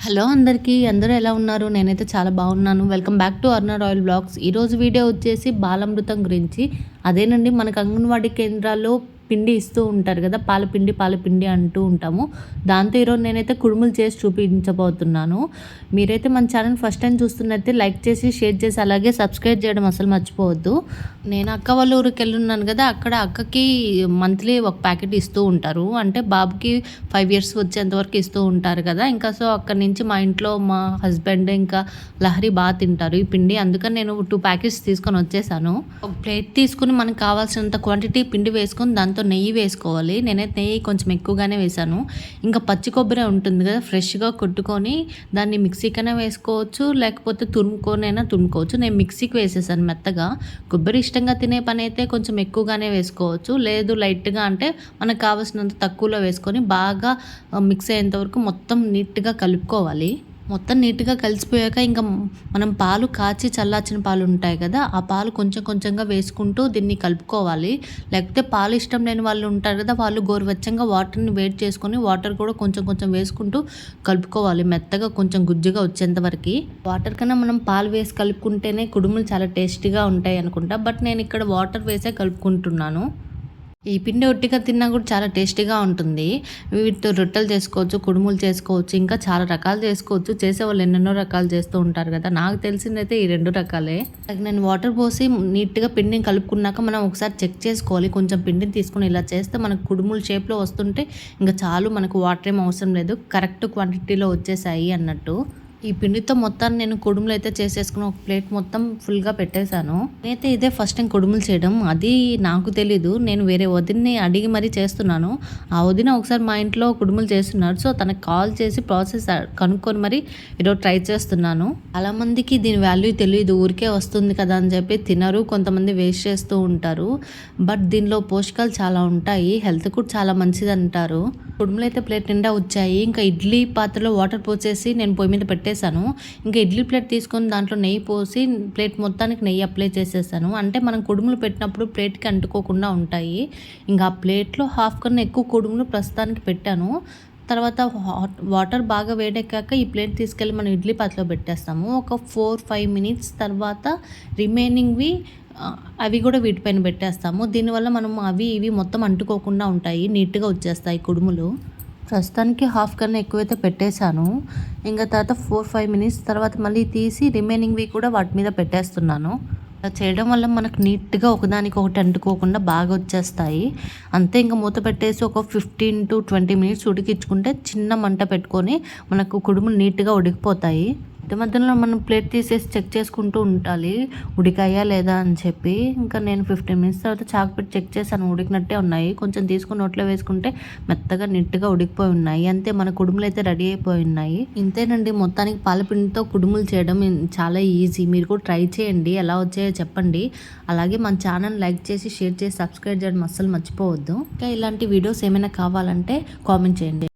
Hello అందరికీ అందరూ ఎలా ఉన్నారు? నేనైతే చాలా బాగున్నాను. Welcome back to Aruna Royal Blogs. ఈరోజు వీడియో వచ్చేసి బాలామృతం గురించి. అదేనండి, మనకు అంగన్వాడీ కేంద్రాల్లో పిండి ఇస్తూ ఉంటారు కదా, పాలపిండి అంటూ ఉంటాము. దాంతో ఈరోజు నేనైతే కుడుములు చేసి చూపించబోతున్నాను. మీరైతే మన ఛానల్ ఫస్ట్ టైం చూస్తున్నట్టే లైక్ చేసి, షేర్ చేసి, అలాగే సబ్స్క్రైబ్ చేయడం అసలు మర్చిపోవద్దు. నేను అక్క వాళ్ళ ఊరికి వెళ్ళున్నాను కదా, అక్కడ అక్కకి మంత్లీ ఒక ప్యాకెట్ ఇస్తూ ఉంటారు. అంటే బాబుకి 5 years వచ్చేంతవరకు ఇస్తూ ఉంటారు కదా. ఇంకా సో అక్కడి నుంచి మా ఇంట్లో మా హస్బెండ్ ఇంకా లహరి బాగా తింటారు ఈ పిండి. అందుకని నేను 2 ప్యాకెట్స్ తీసుకొని వచ్చేసాను. ఒక ప్లేట్ తీసుకుని మనకు కావాల్సినంత క్వాంటిటీ పిండి వేసుకొని దాంతో నెయ్యి వేసుకోవాలి. నేనైతే నెయ్యి కొంచెం ఎక్కువగానే వేసాను. ఇంకా పచ్చి కొబ్బరి ఉంటుంది కదా, ఫ్రెష్గా కొట్టుకొని దాన్ని మిక్సీకైనా వేసుకోవచ్చు, లేకపోతే తురుముకోవచ్చు. నేను మిక్సీకి వేసేసాను మెత్తగా. కొబ్బరి ఇష్టంగా తినే పని అయితే కొంచెం ఎక్కువగానే వేసుకోవచ్చు, లేదు లైట్గా అంటే మనకు కావాల్సినంత తక్కువలో వేసుకొని బాగా మిక్స్ అయ్యేంత వరకు మొత్తం నీట్గా కలుపుకోవాలి. మొత్తం నీట్గా కలిసిపోయాక ఇంకా మనం పాలు కాచి చల్లార్చిన పాలు ఉంటాయి కదా, ఆ పాలు కొంచెం కొంచెంగా వేసుకుంటూ దీన్ని కలుపుకోవాలి. లేకపోతే పాలు ఇష్టం లేని వాళ్ళు ఉంటారు కదా, వాళ్ళు గోరువెచ్చంగా వాటర్ని వేడి చేసుకొని వాటర్ కూడా కొంచెం కొంచెం వేసుకుంటూ కలుపుకోవాలి, మెత్తగా కొంచెం గుజ్జుగా వచ్చేంత వరకు. వాటర్ కన్నా మనం పాలు వేసి కలుపుకుంటేనే కుడుములు చాలా టేస్టీగా ఉంటాయి అనుకుంటా. బట్ నేను ఇక్కడ వాటర్ వేసే కలుపుకుంటున్నాను. ఈ పిండి ఒట్టిగా తిన్నా కూడా చాలా టేస్టీగా ఉంటుంది. వీటితో రొట్టెలు చేసుకోవచ్చు, కుడుములు చేసుకోవచ్చు, ఇంకా చాలా రకాలు చేసుకోవచ్చు. చేసేవాళ్ళు ఎన్నెన్నో రకాలు చేస్తూ ఉంటారు కదా. నాకు తెలిసిందైతే ఈ 2 రకాలే. నేను వాటర్ పోసి నీట్గా పిండిని కలుపుకున్నాక మనం ఒకసారి చెక్ చేసుకోవాలి. కొంచెం పిండిని తీసుకుని ఇలా చేస్తే మనకు కుడుములు షేప్లో వస్తుంటే ఇంకా చాలు, మనకు వాటర్ ఏం అవసరం లేదు, కరెక్ట్ క్వాంటిటీలో వచ్చేసాయి అన్నట్టు. ఈ పిండితో మొత్తాన్ని నేను కుడుములు అయితే చేసేసుకుని ఒక ప్లేట్ మొత్తం ఫుల్గా పెట్టేశాను. నేనైతే ఇదే ఫస్ట్ టైం కుడుములు చేయడం, అది నాకు తెలీదు. నేను వేరే వదిన్ని అడిగి మరీ చేస్తున్నాను. ఆ వదిన ఒకసారి మా ఇంట్లో కుడుములు చేస్తున్నారు, సో తనకు కాల్ చేసి ప్రాసెస్ కనుక్కొని మరి ఈరోజు ట్రై చేస్తున్నాను. చాలా మందికి దీని వాల్యూ తెలియదు, ఊరికే వస్తుంది కదా అని చెప్పి తినరు, కొంతమంది వేస్ట్ చేస్తూ ఉంటారు. బట్ దీనిలో పోషకాలు చాలా ఉంటాయి, హెల్త్ కూడా చాలా మంచిది అంటారు. కుడుములు అయితే ప్లేట్ నిండా వచ్చాయి. ఇంకా ఇడ్లీ పాత్రలో వాటర్ పోసేసి నేను పొయ్యి మీద పెట్టేశాను. ఇంకా ఇడ్లీ ప్లేట్ తీసుకొని దాంట్లో నెయ్యి పోసి ప్లేట్ మొత్తానికి నెయ్యి అప్లై చేసేసాను. అంటే మనం కుడుములు పెట్టినప్పుడు ప్లేట్కి అంటుకోకుండా ఉంటాయి. ఇంకా ఆ ప్లేట్లో హాఫ్ కన్నా ఎక్కువ కుడుములు ప్రస్తుతానికి పెట్టాను. తర్వాత వాటర్ బాగా వేడెక్కాక ఈ ప్లేట్ తీసుకెళ్ళి మనం ఇడ్లీ పాత్రలో పెట్టేస్తాము. ఒక 4-5 minutes తర్వాత రిమైనింగ్వి అవి కూడా వీటిపైన పెట్టేస్తాము. దీనివల్ల మనం అవి ఇవి మొత్తం అంటుకోకుండా ఉంటాయి, నీట్గా వచ్చేస్తాయి కుడుములు. ప్రస్తుతానికి హాఫ్ కన్నా ఎక్కువైతే పెట్టేశాను. ఇంకా తర్వాత 4-5 minutes తర్వాత మళ్ళీ తీసి రిమైనింగ్వి కూడా వాటి మీద పెట్టేస్తున్నాను. అలా చేయడం వల్ల మనకు నీట్గా ఒకదానికి ఒకటి అంటుకోకుండా బాగా వచ్చేస్తాయి. అంతే, ఇంకా మూత పెట్టేసి ఒక 15 to 20 minutes ఉడికించుకుంటే చిన్న మంట పెట్టుకొని మనకు కుడుములు నీట్గా ఉడికిపోతాయి. మధ్యలో మనం ప్లేట్ తీసేసి చెక్ చేసుకుంటూ ఉండాలి ఉడికాయా లేదా అని చెప్పి. ఇంకా నేను 15 minutes తర్వాత చాకు పెట్టి చెక్ చేశాను, ఉడికినట్టే ఉన్నాయి. కొంచెం తీసుకుని నోట్లో వేసుకుంటే మెత్తగా నీట్గా ఉడికిపోయి ఉన్నాయి. అంతే, మన కుడుములు అయితే రెడీ అయిపోయి ఉన్నాయి. ఇంతేనండి, మొత్తానికి పాలపిండితో కుడుములు చేయడం చాలా ఈజీ. మీరు కూడా ట్రై చేయండి, ఎలా వచ్చాయో చెప్పండి. అలాగే మన ఛానల్ లైక్ చేసి, షేర్ చేసి, సబ్స్క్రైబ్ చేయడం అస్సలు మర్చిపోవద్దు. ఇంకా ఇలాంటి వీడియోస్ ఏమైనా కావాలంటే కామెంట్ చేయండి.